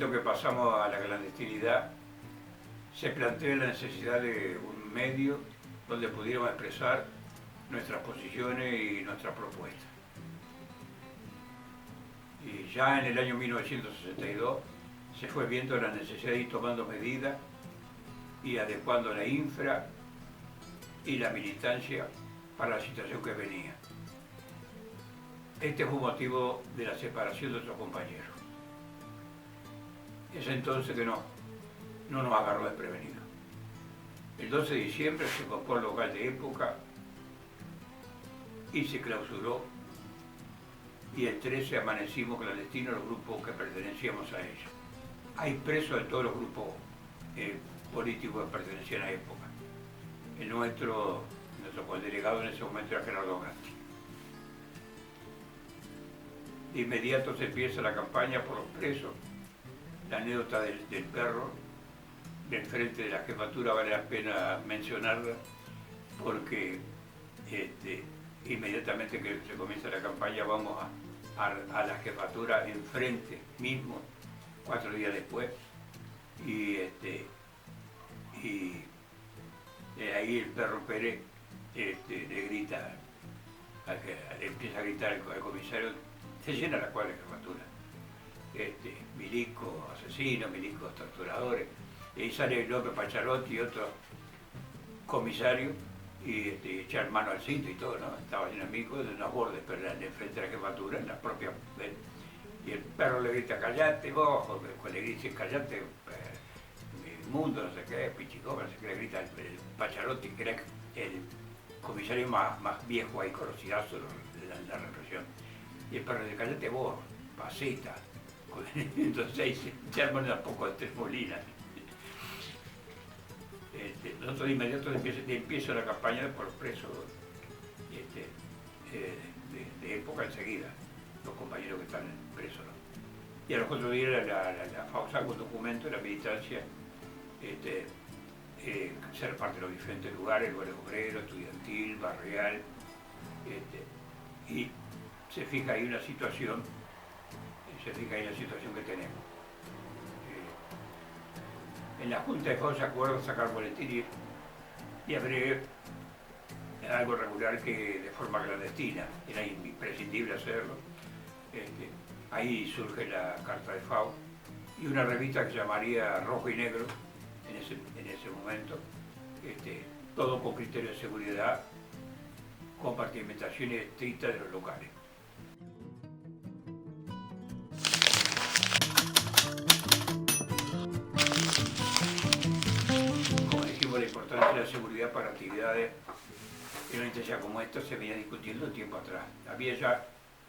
momento que pasamos a la clandestinidad, se plantea la necesidad de un medio donde pudiéramos expresar nuestras posiciones y nuestras propuestas. Y ya en el año 1962 se fue viendo la necesidad de ir tomando medidas y adecuando la infra y la militancia para la situación que venía. Este fue un motivo de la separación de otros compañeros. Es entonces que no nos agarró desprevenidos. El 12 de diciembre se ocupó el local de época y se clausuró, y el 13 amanecimos clandestinos los grupos que pertenecíamos a ellos. Hay presos de todos los grupos políticos que pertenecían a la época. Nuestro delegado en ese momento era Gerardo Gatti. De inmediato se empieza la campaña por los presos. La anécdota del perro del frente de la jefatura vale la pena mencionarla, porque inmediatamente que se comienza la campaña vamos a la jefatura enfrente mismo, 4 días después, y ahí el perro Pérez le grita, le empieza a gritar al comisario, se llena la cuadra de jefatura. Milicos asesinos, milicos torturadores, y ahí sale López Pacharotti y otro comisario, y echar mano al cinto y todo, ¿no? Estaba lleno de milicos de unos bordes, pero de frente a la jefatura, en la propia. Y el perro le grita, callate vos, le dice, callate, inmundo, no sé qué, pichicoba, no sé qué, le grita el Pacharotti, que era el comisario más viejo ahí, conocidazo de la represión. Y el perro le dice, callate vos, pasita. Entonces ahí se arman un poco de tres molinas. Nosotros de inmediato empiezo la campaña por los presos de época enseguida, los compañeros que están presos, ¿no? Y a los otros días la FAO saca un documento de la militancia, se reparte los diferentes lugares obrero, estudiantil, barrial, y se fija ahí una situación, que tenemos. En la Junta de FAO se acuerda sacar boletín y abrir algo regular que de forma clandestina, era imprescindible hacerlo. Ahí surge la Carta de FAO y una revista que se llamaría Rojo y Negro en ese momento, todo con criterios de seguridad, compartimentación estricta de los locales. La importancia de la seguridad para actividades en una intensidad como esta se venía discutiendo un tiempo atrás. Había ya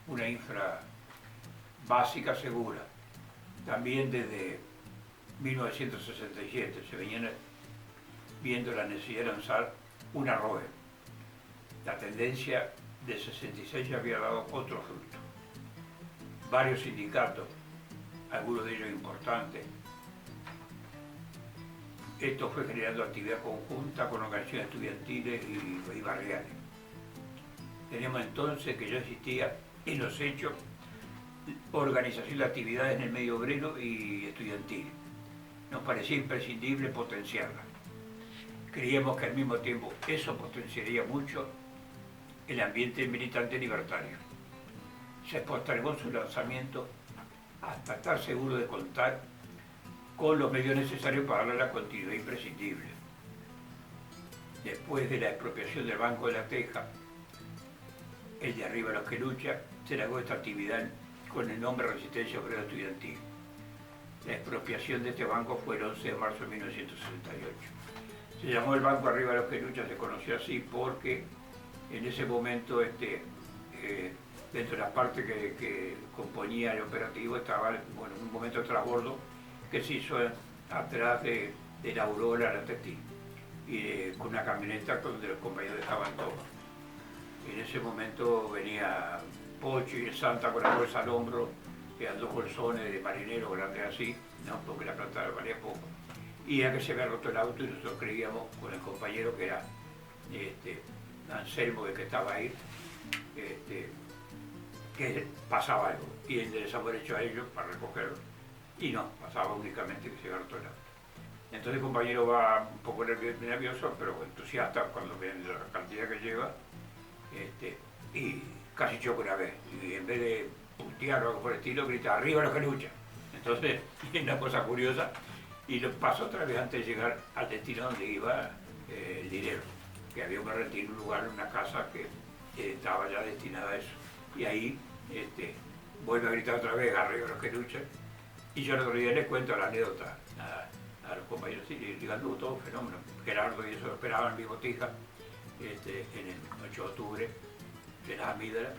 una infra básica segura. También desde 1967 se venían viendo la necesidad de lanzar una ROE. La tendencia de 66 ya había dado otro fruto. Varios sindicatos, algunos de ellos importantes. Esto fue generando actividad conjunta con organizaciones estudiantiles y barriales. Tenemos entonces que ya existía en los hechos organización de actividades en el medio obrero y estudiantil. Nos parecía imprescindible potenciarla. Creíamos que al mismo tiempo eso potenciaría mucho el ambiente militante libertario. Se postergó su lanzamiento hasta estar seguro de contar con los medios necesarios para darle la continuidad imprescindible. Después de la expropiación del Banco de la Teja, el de arriba los que luchan, se largó esta actividad con el nombre Resistencia Obrera Estudiantil. La expropiación de este banco fue el 11 de marzo de 1968. Se llamó el Banco Arriba los que luchan, se conoció así porque en ese momento dentro de las partes que componía el operativo estaba un momento de transbordo que se hizo atrás de la Aurora, la Textil, y con una camioneta donde los compañeros dejaban todo. En ese momento venía Pocho y el Santa con la bolsa al hombro, eran 2 bolsones de marinero grandes así, ¿no? Porque la plata valía poco. Y era que se había roto el auto y nosotros creíamos con el compañero que era Anselmo, el que estaba ahí, que pasaba algo. Y enderezamos derecho a ellos para recogerlo. y no, pasaba únicamente que se iba al otro lado. Entonces el compañero va un poco nervioso, pero entusiasta cuando ve la cantidad que lleva, y casi choca una vez. Y en vez de puntear o algo por el estilo, grita, ¡arriba los que luchan! Entonces, es una cosa curiosa, y lo pasó otra vez antes de llegar al destino donde iba el dinero, que había un retiro, un lugar, una casa que estaba ya destinada a eso. Y ahí vuelve a gritar otra vez, ¡arriba los que luchan! Y yo el otro día les cuento la anécdota a los compañeros, y digan, todo fenómeno. Gerardo y eso esperaban mi botija en el 8 de octubre, de las amígdalas,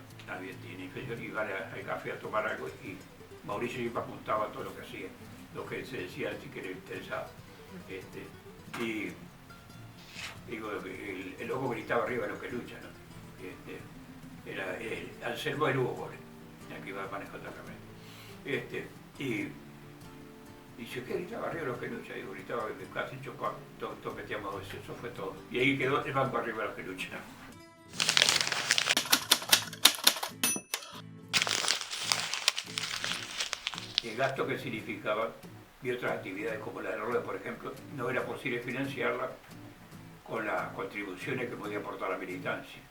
tiene infección, y iban al café a tomar algo, y Mauricio siempre apuntaba todo lo que hacía, lo que se decía así que le interesaba. Y digo, el loco gritaba arriba lo que lucha, ¿no? Era Anselmo el Hugo Bolle, aquí va manejando la cámara. Y dice, ¿qué gritaba arriba los que luchan? Digo, gritaba casi chocó, todos metíamos eso fue todo. Y ahí quedó el banco arriba los que luchan. El gasto que significaba y otras actividades como la de la rueda, por ejemplo, no era posible financiarla con las contribuciones que podía aportar la militancia.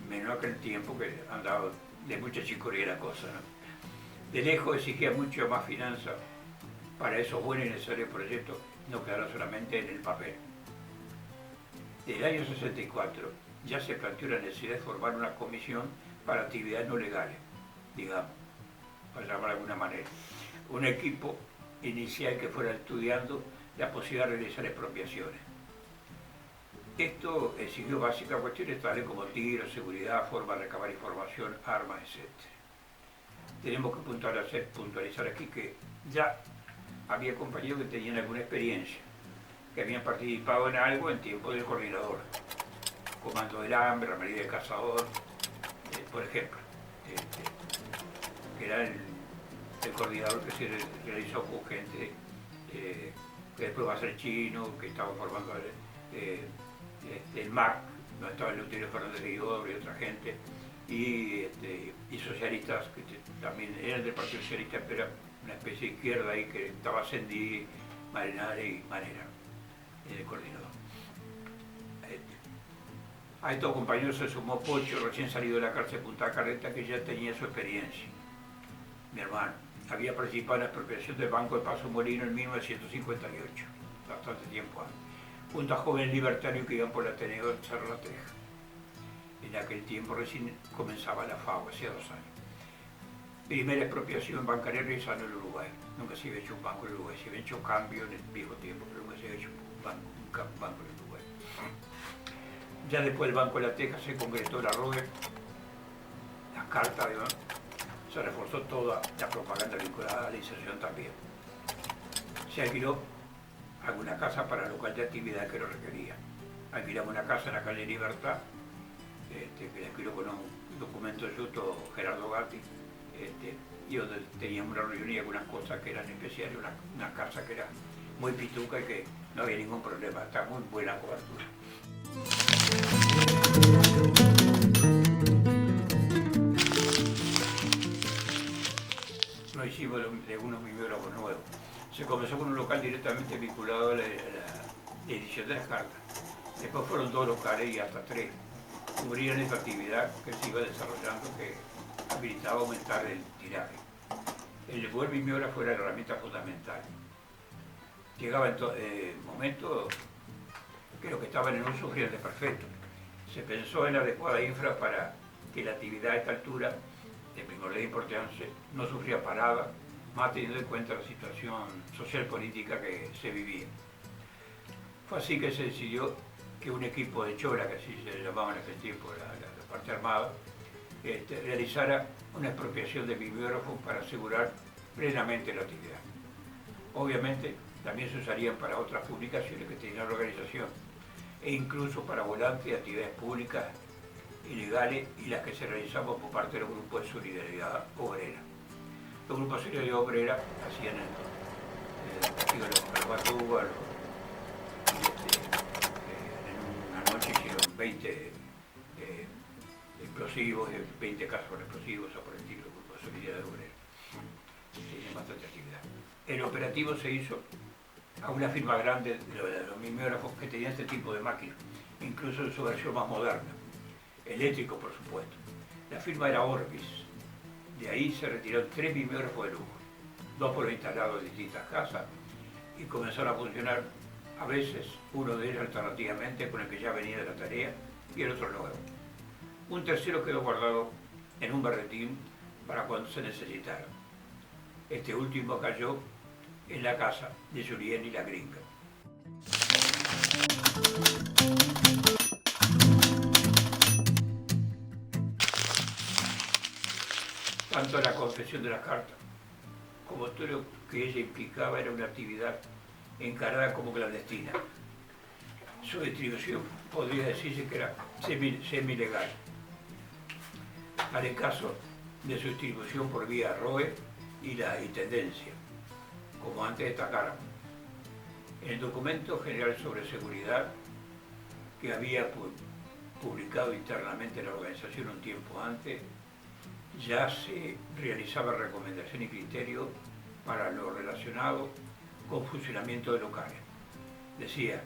Menos aquel tiempo que andaba de mucha chicoría la cosa, ¿no? De lejos exigía mucho más finanzas para esos buenos y necesarios proyectos, no quedaron solamente en el papel. Desde el año 64 ya se planteó la necesidad de formar una comisión para actividades no legales, digamos, para llamar de alguna manera. Un equipo inicial que fuera estudiando la posibilidad de realizar expropiaciones. Esto exigió básicas cuestiones tales como tiros, seguridad, forma de recabar información, armas, etc. Tenemos que puntualizar aquí que ya había compañeros que tenían alguna experiencia, que habían participado en algo en tiempo del coordinador. Comando del Hambre, la Marina del Cazador, por ejemplo, que era el coordinador que se realizó con gente que después va a ser chino, que estaba formando el MAC, donde estaba el Luterio Fernández de Guidobro y otra gente, y socialistas que también eran del Partido Socialista, pero era una especie de izquierda ahí que estaba Sendí, Marinare y Manera, el coordinador. A estos compañeros se sumó Pocho, recién salido de la cárcel de Punta Carreta, que ya tenía su experiencia. Mi hermano había participado en la expropiación del Banco de Paso Molino en 1958, bastante tiempo antes, junto a jóvenes libertarios que iban por el Ateneo de Cerro La Teja. En aquel tiempo recién comenzaba la FAO, hacía 2 años. Primera expropiación bancaria realizada en el Uruguay. Nunca se había hecho un banco en el Uruguay, se había hecho cambio en el viejo tiempo, pero nunca se había hecho un banco en el Uruguay. Ya después del Banco de La Teja se concretó la ROE, la carta, además, se reforzó toda la propaganda vinculada a la inserción también. Se alquiló alguna casa para local de actividad que lo requería. Alquilamos una casa en la calle Libertad, que la alquiló con un documento yuto Gerardo Gatti, y donde teníamos una reunión y algunas cosas que eran especiales, una casa que era muy pituca y que no había ningún problema, estaba muy buena cobertura. No hicimos de unos bibliógrafos nuevos. Se comenzó con un local directamente vinculado a la edición de las cartas. Después fueron 2 locales y hasta 3. Cubrían esta actividad que se iba desarrollando, que habilitaba aumentar el tiraje. El buen bibliógrafo era la herramienta fundamental. Llegaba el momento que lo que estaba en el uso era perfecto. Se pensó en la adecuada infra para que la actividad a esta altura, de primordial importancia, no sufría parada, más teniendo en cuenta la situación social política que se vivía. Fue así que se decidió que un equipo de chola, que así se llamaba en aquel tiempo la parte armada, realizara una expropiación de bibliógrafos para asegurar plenamente la actividad. Obviamente también se usarían para otras publicaciones que tenían la organización, e incluso para volantes de actividades públicas ilegales y las que se realizaban por parte de los grupos de solidaridad obrera. Los grupos de solidaridad obrera hacían los Batúa, en una noche hicieron 20 explosivos, 20 casos con explosivos o por el estilo, grupos de solidaridad obrera. Tienen bastante actividad. El operativo se hizo a una firma grande de los mimeógrafos que tenían este tipo de máquinas, incluso en su versión más moderna, eléctrico por supuesto. La firma era Orbis. De ahí se retiraron 3 mimeógrafos de lujo, 2 fueron instalados en distintas casas y comenzaron a funcionar a veces, uno de ellos alternativamente con el que ya venía de la tarea y el otro nuevo. Un tercero quedó guardado en un berretín para cuando se necesitara. Este último cayó en la casa de Julien y la gringa. Tanto la confesión de las cartas como todo lo que ella implicaba era una actividad encarada como clandestina. Su distribución podría decirse que era semi-legal. Haré caso de su distribución por vía ROE y la intendencia, como antes destacáramos. En el documento general sobre seguridad que había publicado internamente la organización un tiempo antes, ya se realizaba recomendación y criterio para lo relacionado con funcionamiento de locales. Decía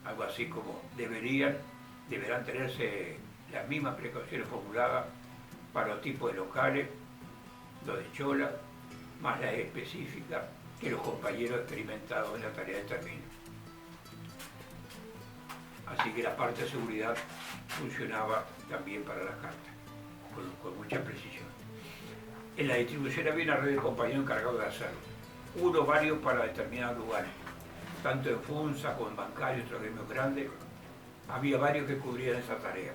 algo así como deberán tenerse las mismas precauciones formuladas para los tipos de locales, los de chola, más las específicas que los compañeros experimentados en la tarea de termino. Así que la parte de seguridad funcionaba también para las cartas, con mucha precisión. En la distribución había una red de compañeros encargados de hacerlo, uno o varios para determinados lugares, tanto en FUNSA como en bancarios y otros gremios grandes, había varios que cubrían esa tarea.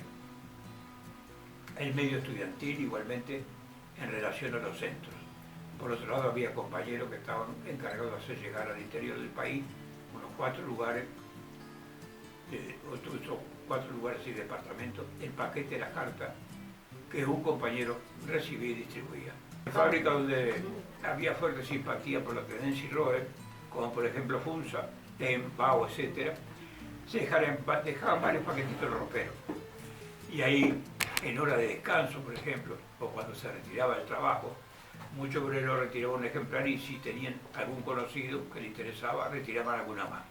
El medio estudiantil igualmente en relación a los centros. Por otro lado había compañeros que estaban encargados de hacer llegar al interior del país unos 4 lugares, otros 4 lugares y departamentos, el paquete de las cartas que un compañero recibía y distribuía. En fábricas donde había fuerte simpatía por la tendencia y ROE, como por ejemplo FUNSA, TEM, BAO, etc., se dejaban varios paquetitos de ropero. Y ahí, en hora de descanso, por ejemplo, o cuando se retiraba del trabajo, muchos obreros retiraban un ejemplar y si tenían algún conocido que le interesaba, retiraban alguna más.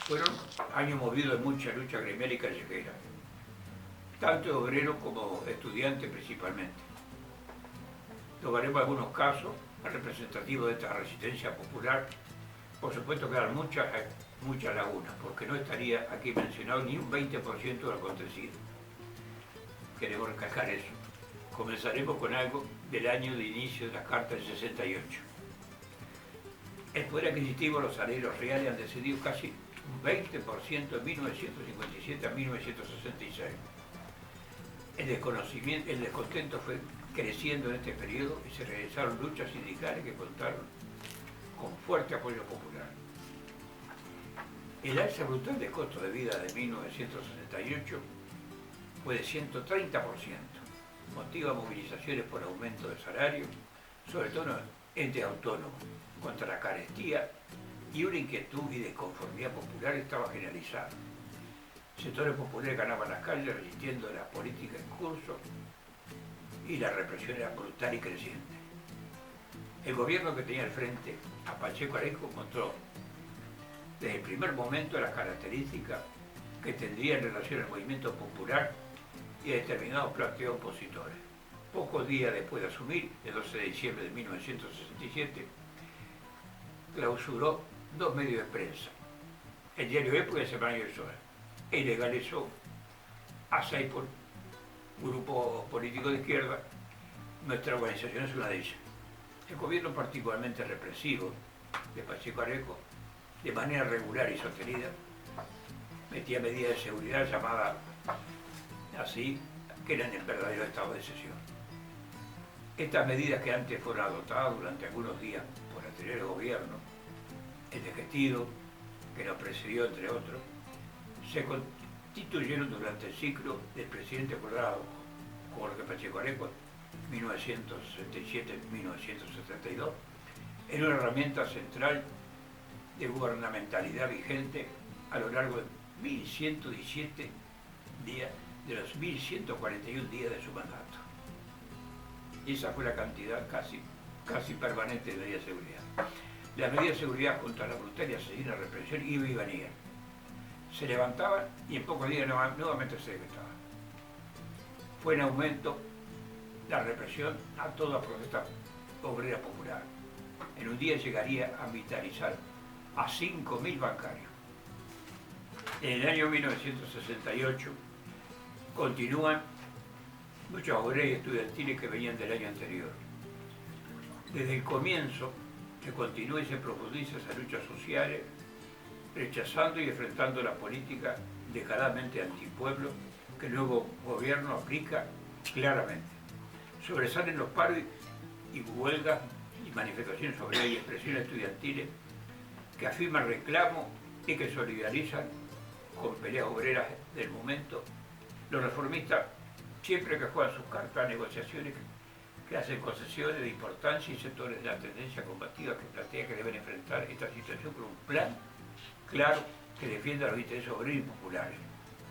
Fueron años movidos de mucha lucha gremial y callejera, tanto de obreros como estudiantes principalmente. Tomaremos algunos casos representativos de esta resistencia popular. Por supuesto quedan muchas lagunas, porque no estaría aquí mencionado ni un 20% de lo acontecido. Queremos recalcar eso. Comenzaremos con algo del año de inicio de las cartas del 68. El poder adquisitivo, los salarios reales han descendido casi un 20% de 1957 a 1966. El descontento fue creciendo en este periodo y se realizaron luchas sindicales que contaron con fuerte apoyo popular. El alza brutal del costo de vida de 1968 fue de 130%, motiva movilizaciones por aumento de salario, sobre todo en entes autónomos, contra la carestía, y una inquietud y desconformidad popular estaba generalizada. Sectores populares ganaban las calles resistiendo a la política en curso y la represión era brutal y creciente. El gobierno que tenía al frente a Pacheco Areco mostró desde el primer momento las características que tendría en relación al movimiento popular y a determinados planteos opositores. Pocos días después de asumir, el 12 de diciembre de 1967, clausuró 2 medios de prensa, el diario Época y el semanario El Sol, e ilegalizó a 6 grupos políticos de izquierda. Nuestra organización es una de ellas. El gobierno particularmente represivo de Pacheco Areco, de manera regular y sostenida, metía medidas de seguridad llamadas así, que eran el verdadero estado de excepción. Estas medidas que antes fueron adoptadas durante algunos días por el anterior gobierno, el de Gestido, que nos precedió entre otros, se constituyeron durante el ciclo del presidente Colorado, Jorge Pacheco Areco, 1967-1972, en una herramienta central de gubernamentalidad vigente a lo largo de 1117 de los 1141 días de su mandato. Y esa fue la cantidad casi permanente de medidas de seguridad. Las medidas de seguridad contra la brutal y asesina represión iba y venía. Se levantaban y en pocos días nuevamente se decretaban. Fue en aumento la represión a toda protesta obrera popular. En un día llegaría a militarizar a 5.000 bancarios. En el año 1968 continúan muchos obreros y estudiantiles que venían del año anterior. Desde el comienzo se continúa y se profundiza esas luchas sociales, rechazando y enfrentando la política descaradamente antipueblo que el nuevo gobierno aplica claramente. Sobresalen los paros y huelgas y manifestaciones obreras y expresiones estudiantiles que afirman reclamos y que solidarizan con peleas obreras del momento. Los reformistas, siempre que juegan sus cartas a negociaciones, que hacen concesiones de importancia y sectores de la tendencia combativa que plantean que deben enfrentar esta situación con un plan claro que defienda los intereses obreros y populares,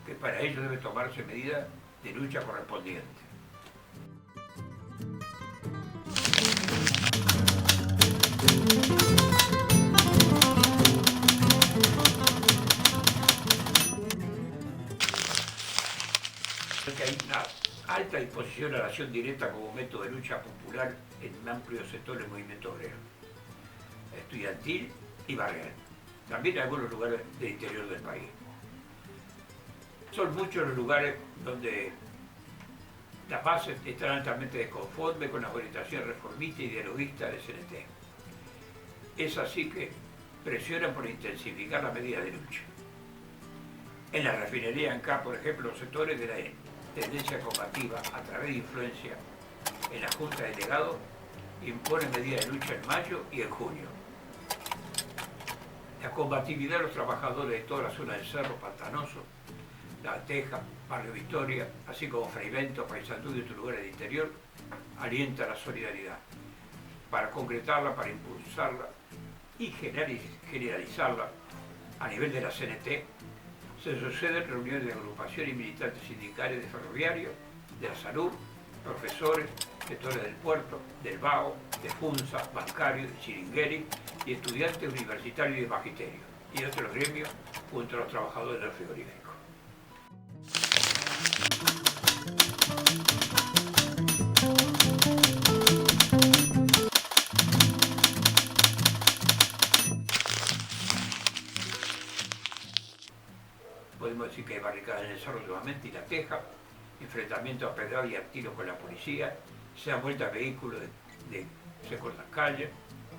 que para ello debe tomarse medidas de lucha correspondientes. Que hay una alta disposición a la acción directa como método de lucha popular en amplios sectores del movimiento obrero, estudiantil y barrial, también en algunos lugares del interior del país. Son muchos los lugares donde las bases están altamente desconformes con la orientación reformista y dialoguista del CNT. Es así que presionan por intensificar las medidas de lucha. En la refinería en K, por ejemplo, los sectores de la tendencia combativa a través de influencia en la Junta de Delegados imponen medidas de lucha en mayo y en junio. La combatividad de los trabajadores de toda la zona del Cerro Pantanoso, La Teja, Barrio Victoria, así como Freivento, Paysandú y otros lugares del interior, alienta la solidaridad. Para concretarla, para impulsarla y generalizarla a nivel de la CNT, se suceden reuniones de agrupaciones y militantes sindicales de ferroviarios, de la salud, profesores, sectores del puerto, del vago, de FUNSA, bancarios, de Chiringueri y estudiantes universitarios y de magisterio, y otros gremios junto a los trabajadores del frigorífico. Podemos decir que hay barricadas en el Cerro nuevamente y La Teja, enfrentamientos a pedradas y a tiros con la policía, se dan vueltas vehículos se cortan calles,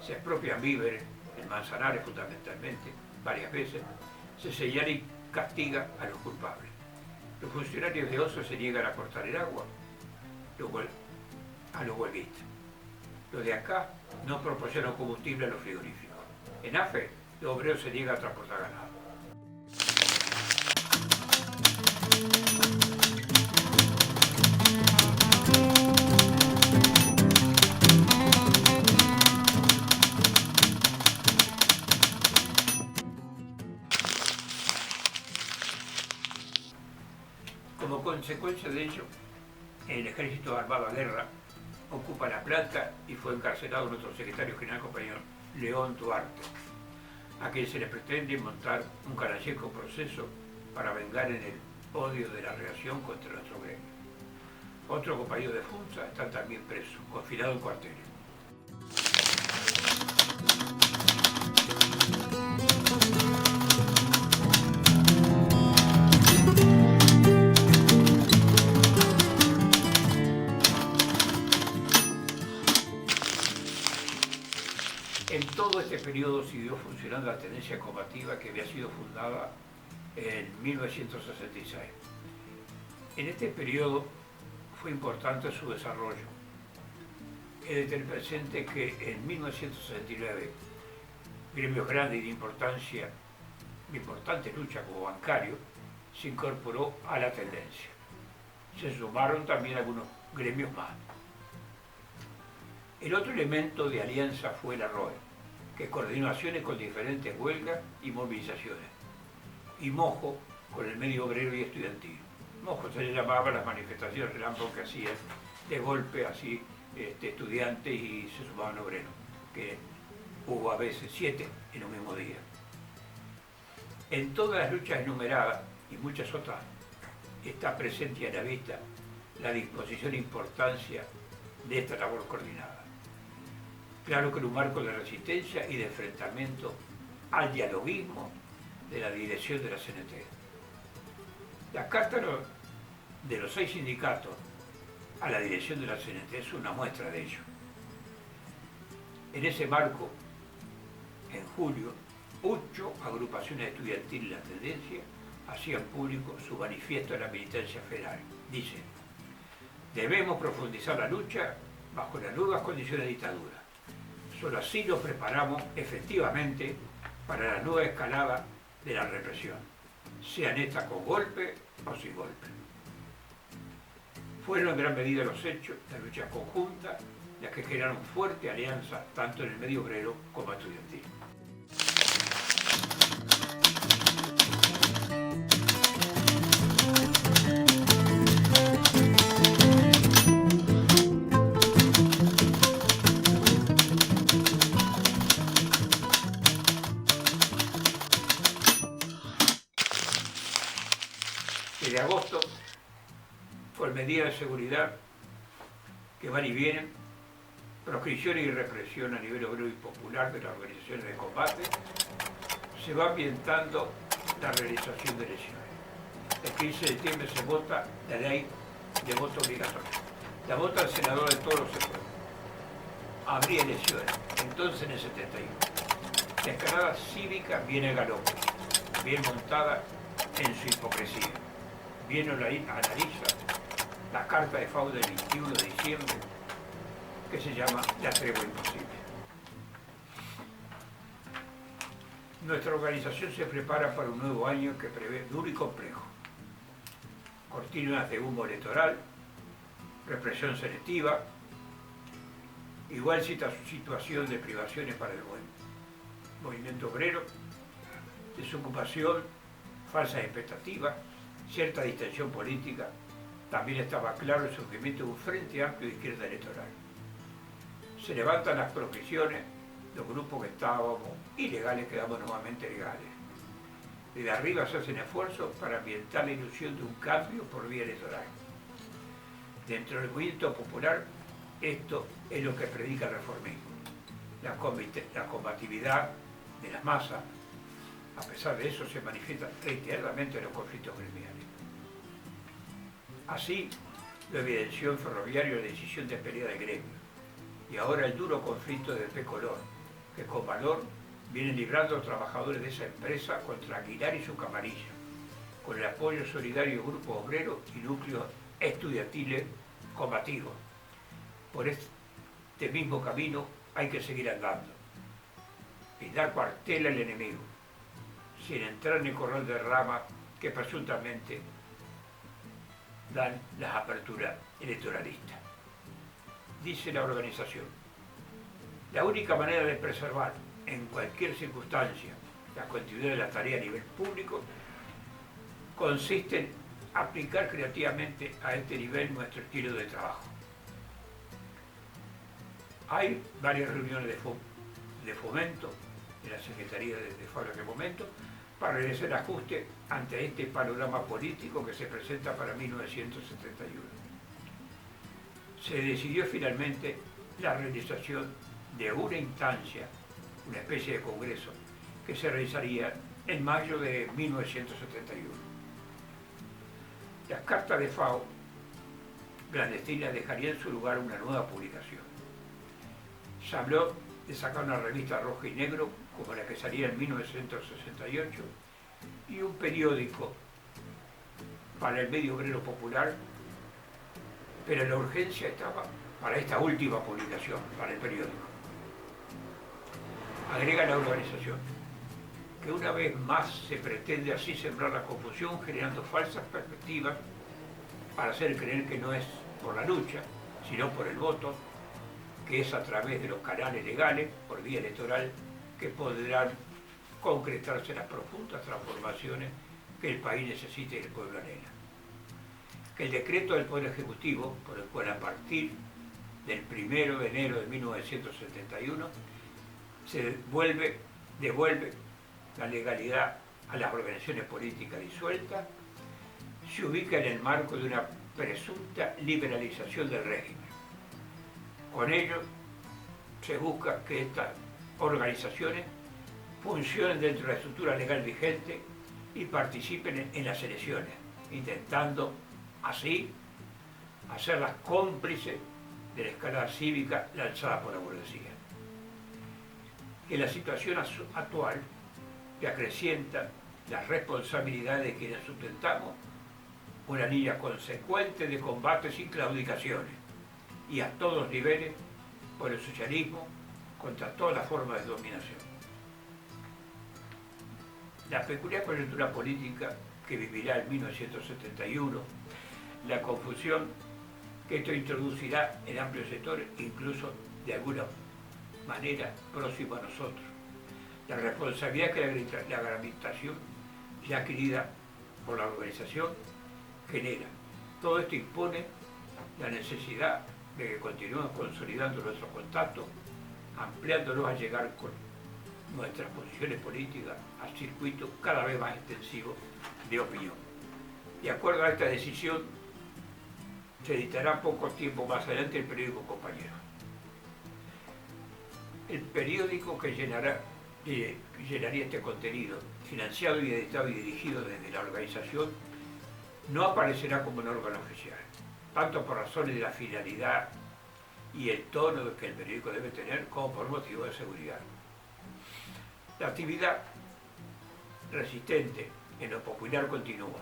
se expropian víveres, en Manzanares fundamentalmente, varias veces, se señala y castiga a los culpables. Los funcionarios de OSO se niegan a cortar el agua a los huelguistas. Los de acá no proporcionan combustible a los frigoríficos. En AFE, los obreros se niegan a transportar ganado. Como consecuencia de ello, el Ejército Armado a Guerra ocupa La Plata y fue encarcelado nuestro secretario general compañero León Duarte, a quien se le pretende montar un canallesco proceso para vengar en el odio de la reacción contra nuestro gremio. Otro compañero de FUNSA está también preso, confinado en cuarteles. En todo este periodo siguió funcionando la tendencia combativa que había sido fundada en 1966. En este periodo fue importante su desarrollo. He de tener presente que en 1969 gremios grandes y de importante lucha como bancario se incorporó a la tendencia. Se sumaron también algunos gremios más. El otro elemento de alianza fue la ROE, que coordinó acciones con diferentes huelgas y movilizaciones, y MOJO con el medio obrero y estudiantil. mojo se le llamaba las manifestaciones relámpago que hacían de golpe así estudiantes y se sumaban obreros, que hubo a veces 7 en un mismo día. En todas las luchas enumeradas y muchas otras está presente y a la vista la disposición e importancia de esta labor coordinada. Claro que en un marco de resistencia y de enfrentamiento al dialoguismo de la dirección de la CNT. La carta de los 6 sindicatos a la dirección de la CNT es una muestra de ello. En ese marco, en julio, 8 agrupaciones estudiantiles de la tendencia hacían público su manifiesto de la militancia federal. Dicen: debemos profundizar la lucha bajo las nuevas condiciones de dictadura. Solo así nos preparamos efectivamente para la nueva escalada de la represión, sean estas con golpe o sin golpe. Fueron en gran medida los hechos, las luchas conjuntas, las que generaron fuerte alianza tanto en el medio obrero como estudiantil. Desde agosto, por medidas de seguridad que van y vienen, proscripciones y represión a nivel obrero y popular de las organizaciones de combate, se va ambientando la realización de elecciones. El 15 de septiembre se vota la ley de voto obligatorio. La vota el senador de todos los sectores. Habría elecciones, entonces en el 71. La escalada cívica viene a galope, bien montada en su hipocresía. Bien analiza la carta de FAO del 21 de diciembre, que se llama La Tregua Imposible. Nuestra organización se prepara para un nuevo año que prevé duro y complejo. Cortinas de humo electoral, represión selectiva, igual situación de privaciones para el movimiento obrero, desocupación, falsas expectativas, cierta distensión política. También estaba claro el surgimiento de un frente amplio de izquierda electoral. Se levantan las proscripciones, los grupos que estábamos ilegales quedamos nuevamente legales. Desde arriba se hacen esfuerzos para ambientar la ilusión de un cambio por vía electoral. Dentro del movimiento popular, esto es lo que predica el reformismo. La combatividad de las masas, a pesar de eso, se manifiesta reiteradamente en los conflictos gremiales. Así lo evidenció en Ferroviario la decisión de pelea de gremio, y ahora el duro conflicto de BP Color, que con valor vienen librando a los trabajadores de esa empresa contra Aguilar y su camarilla, con el apoyo solidario de grupos obreros y núcleos estudiantiles combativos. Por este mismo camino hay que seguir andando y dar cuartel al enemigo, sin entrar en el corral de ramas que presuntamente dan las aperturas electoralistas. Dice la organización: la única manera de preservar en cualquier circunstancia la continuidad de la tarea a nivel público consiste en aplicar creativamente a este nivel nuestro estilo de trabajo. Hay varias reuniones de fomento de la Secretaría de FAO en aquel momento para realizar ajuste ante este panorama político que se presenta para 1971. Se decidió finalmente la realización de una instancia, una especie de congreso, que se realizaría en mayo de 1971. Las cartas de FAO clandestinas dejarían en su lugar una nueva publicación. Se habló de sacar una revista rojo y negro, como la que salía en 1968, y un periódico para el medio obrero popular, pero la urgencia estaba para esta última publicación, para el periódico. Agrega la organización que una vez más se pretende así sembrar la confusión, generando falsas perspectivas para hacer creer que no es por la lucha, sino por el voto, que es a través de los canales legales, por vía electoral, que podrán concretarse las profundas transformaciones que el país necesita y el pueblo anhela. que el decreto del Poder Ejecutivo, por el cual a partir del 1 de enero de 1971 se devuelve la legalidad a las organizaciones políticas disueltas, se ubica en el marco de una presunta liberalización del régimen. Con ello se busca que estas organizaciones funcionen dentro de la estructura legal vigente y participen en las elecciones, intentando así hacerlas cómplices de la escalada cívica lanzada por la burguesía. En la situación actual, que acrecienta las responsabilidades de quienes sustentamos una línea consecuente de combate sin claudicaciones y a todos los niveles por el socialismo contra todas las formas de dominación. La peculiar coyuntura política que vivirá en 1971, la confusión que esto introducirá en amplios sectores, incluso de alguna manera próximo a nosotros, la responsabilidad que la gravitación ya adquirida por la organización genera. Todo esto impone la necesidad de que continuemos consolidando nuestros contactos, ampliándolos a llegar con nuestras posiciones políticas a circuitos cada vez más extensivos de opinión. De acuerdo a esta decisión, se editará poco tiempo más adelante el periódico Compañero. El periódico que llenaría este contenido, financiado y editado y dirigido desde la organización, no aparecerá como un órgano oficial, tanto por razones de la finalidad y el tono que el periódico debe tener, como por motivos de seguridad. La actividad resistente en lo popular continúa.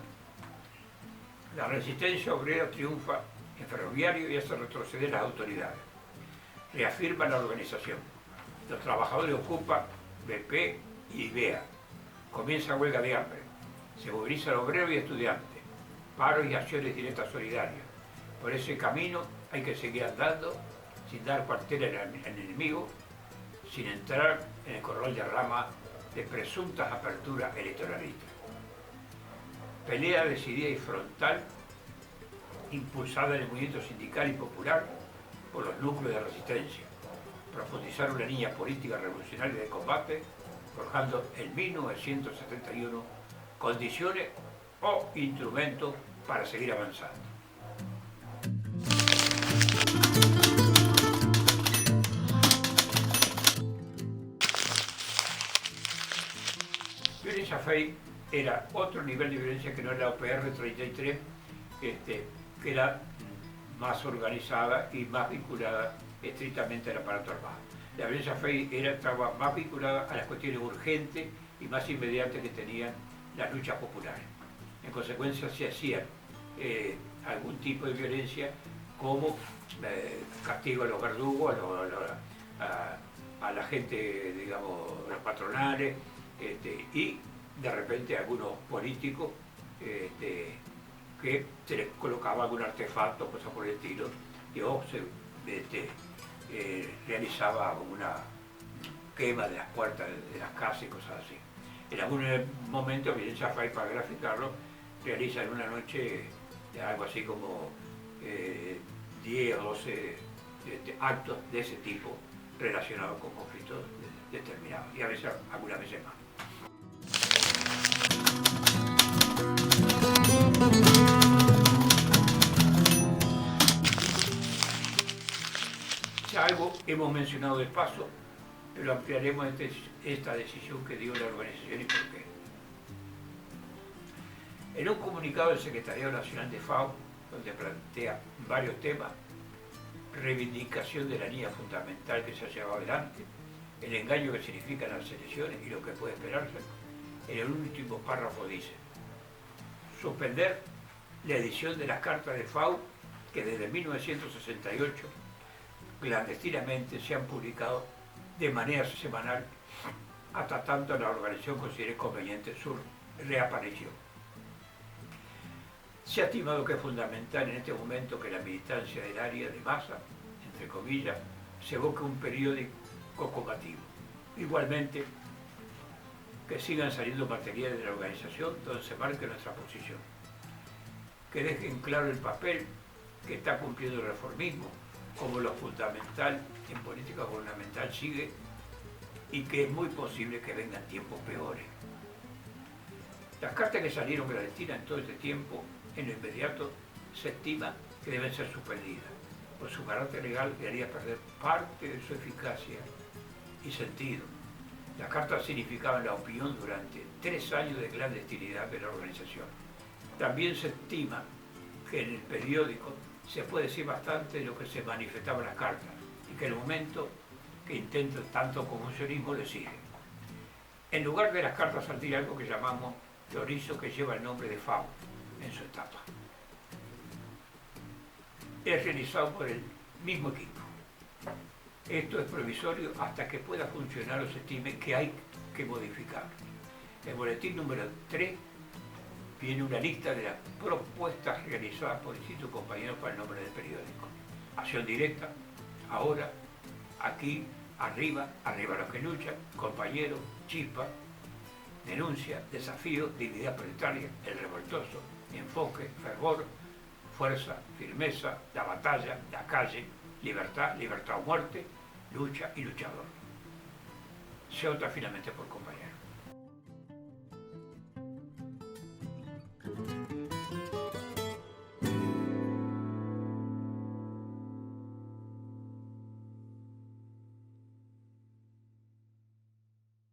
La resistencia obrera triunfa en Ferroviario y hace retroceder las autoridades. Reafirma la organización. Los trabajadores ocupan BP y IBEA. Comienza huelga de hambre. Se movilizan obreros y estudiantes. Paros y acciones directas solidarias. Por ese camino hay que seguir andando sin dar cuartel al enemigo, sin entrar en el corral de rama de presuntas aperturas electoralistas. Pelea decidida y frontal, impulsada en el movimiento sindical y popular por los núcleos de resistencia. Profundizar una línea política revolucionaria de combate, forjando en 1971 condiciones o instrumentos para seguir avanzando. Violencia FEI era otro nivel de violencia que no era la OPR 33, que era más organizada y más vinculada estrictamente al aparato armado. La violencia FEI estaba más vinculada a las cuestiones urgentes y más inmediatas que tenían las luchas populares. En consecuencia se hacía algún tipo de violencia como castigo a los verdugos, a la gente, digamos, los patronales, y de repente a algunos políticos que se les colocaba algún artefacto, cosas por el estilo, y o se realizaba una quema de las puertas de las casas y cosas así. En algún momento, Violencia FEI, para graficarlo, realiza en una noche algo así como 10 o 12 actos de ese tipo relacionados con conflictos determinados, y a veces, algunas veces más. Ya algo hemos mencionado de paso, pero ampliaremos esta decisión que dio la organización y por qué. En un comunicado del Secretariado Nacional de FAO, donde plantea varios temas, reivindicación de la línea fundamental que se ha llevado adelante, el engaño que significan las elecciones y lo que puede esperarse, en el último párrafo dice: suspender la edición de las cartas de FAO que desde 1968 clandestinamente se han publicado de manera semanal hasta tanto la organización considere conveniente su reaparición. Se ha estimado que es fundamental en este momento que la militancia del área de masa, entre comillas, se evoque un periódico combativo. Igualmente, que sigan saliendo materiales de la organización donde se marque nuestra posición. que dejen claro el papel que está cumpliendo el reformismo, como lo fundamental en política gubernamental sigue y que es muy posible que vengan tiempos peores. Las cartas que salieron clandestinas en todo este tiempo, en lo inmediato, se estima que deben ser suspendidas, pues su carácter legal le haría perder parte de su eficacia y sentido. Las cartas significaban la opinión durante 3 años de clandestinidad de la organización. También se estima que en el periódico se puede decir bastante de lo que se manifestaba en las cartas y que el momento que intenta tanto comunismo le sigue. En lugar de las cartas saldría algo que llamamos chorizo, que lleva el nombre de FAO en su etapa. Es realizado por el mismo equipo. Esto es provisorio hasta que pueda funcionar o se estime que hay que modificar. El boletín número 3 viene una lista de las propuestas realizadas por distintos compañeros para el nombre del periódico. Acción directa, ahora, aquí, arriba los que luchan, compañeros, chispa, denuncia, desafío, dignidad proletaria, el revoltoso, enfoque, fervor, fuerza, firmeza, la batalla, la calle, libertad, libertad o muerte, lucha y luchador. Se vota finalmente por compañeros.